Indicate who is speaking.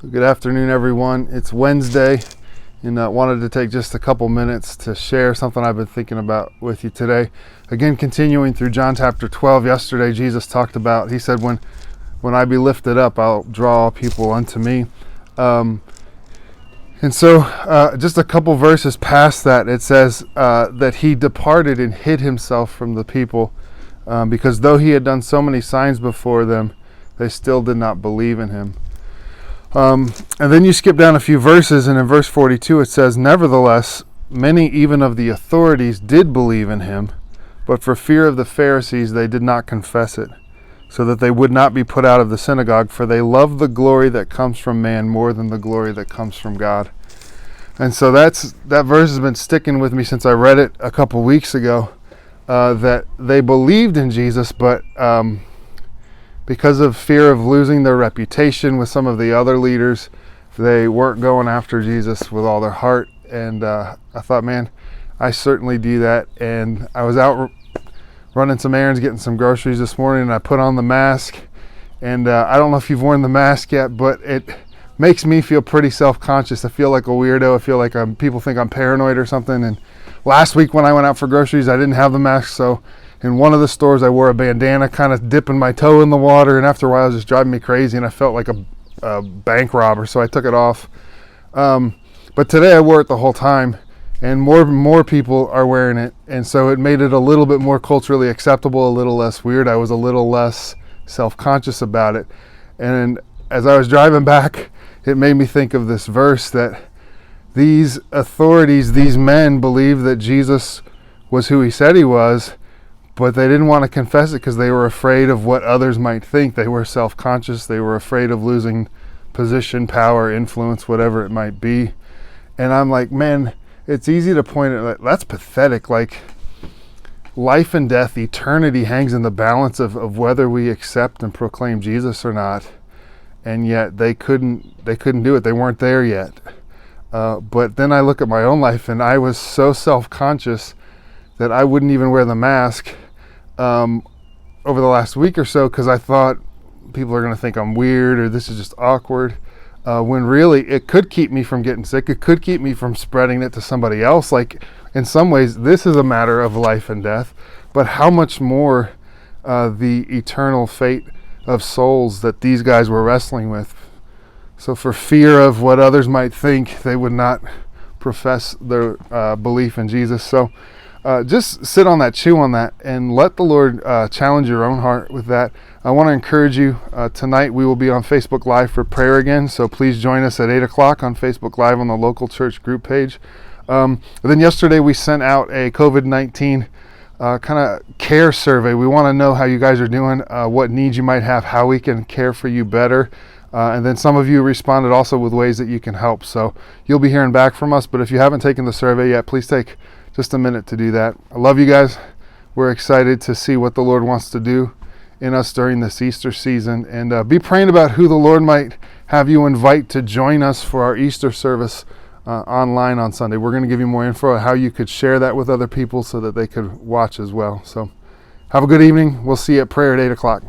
Speaker 1: Good afternoon, everyone. It's Wednesday, and I wanted to take just a couple minutes to share something I've been thinking about with you today. Again, continuing through John chapter 12. Yesterday, Jesus talked about, he said, when I be lifted up, I'll draw all people unto me. Just a couple verses past that, it says that he departed and hid himself from the people because though he had done so many signs before them, they still did not believe in him. And then you skip down a few verses, and in verse 42 it says, "Nevertheless, many even of the authorities did believe in him, but for fear of the Pharisees they did not confess it, so that they would not be put out of the synagogue, for they love the glory that comes from man more than the glory that comes from God." And so that verse has been sticking with me since I read it a couple weeks ago, that they believed in Jesus, but because of fear of losing their reputation with some of the other leaders, they weren't going after Jesus with all their heart. And I thought, man, I certainly do that. And I was out running some errands, getting some groceries this morning, and I put on the mask. And I don't know if you've worn the mask yet, but it makes me feel pretty self-conscious. I feel like a weirdo. I feel like people think I'm paranoid or something. And last week when I went out for groceries, I didn't have the mask, so in one of the stores I wore a bandana, kind of dipping my toe in the water, and after a while it was just driving me crazy, and I felt like a bank robber, so I took it off. But today I wore it the whole time, and more people are wearing it, and so it made it a little bit more culturally acceptable, a little less weird. I was a little less self-conscious about it. And as I was driving back, it made me think of this verse that these authorities, these men, believed that Jesus was who he said he was, but they didn't want to confess it because they were afraid of what others might think. They were self-conscious. They were afraid of losing position, power, influence, whatever it might be. And I'm like, man, it's easy to point at, that's pathetic. Like, life and death, eternity hangs in the balance of whether we accept and proclaim Jesus or not. And yet they couldn't do it. They weren't there yet. But then I look at my own life, and I was so self-conscious that I wouldn't even wear the mask over the last week or so, because I thought people are going to think I'm weird or this is just awkward, when really it could keep me from getting sick. It could keep me from spreading it to somebody else. Like, in some ways this is a matter of life and death, but how much more the eternal fate of souls that these guys were wrestling with. So for fear of what others might think, they would not profess their belief in Jesus. So just sit on that, chew on that, and let the Lord challenge your own heart with that. I want to encourage you, tonight we will be on Facebook Live for prayer again, so please join us at 8 o'clock on Facebook Live on the local church group page. Then yesterday we sent out a COVID-19 kind of care survey. We want to know how you guys are doing, what needs you might have, how we can care for you better. And then some of you responded also with ways that you can help. So you'll be hearing back from us, but if you haven't taken the survey yet, please take just a minute to do that. I love you guys. We're excited to see what the Lord wants to do in us during this Easter season. And be praying about who the Lord might have you invite to join us for our Easter service online on Sunday. We're going to give you more info on how you could share that with other people so that they could watch as well. So have a good evening. We'll see you at prayer at 8 o'clock.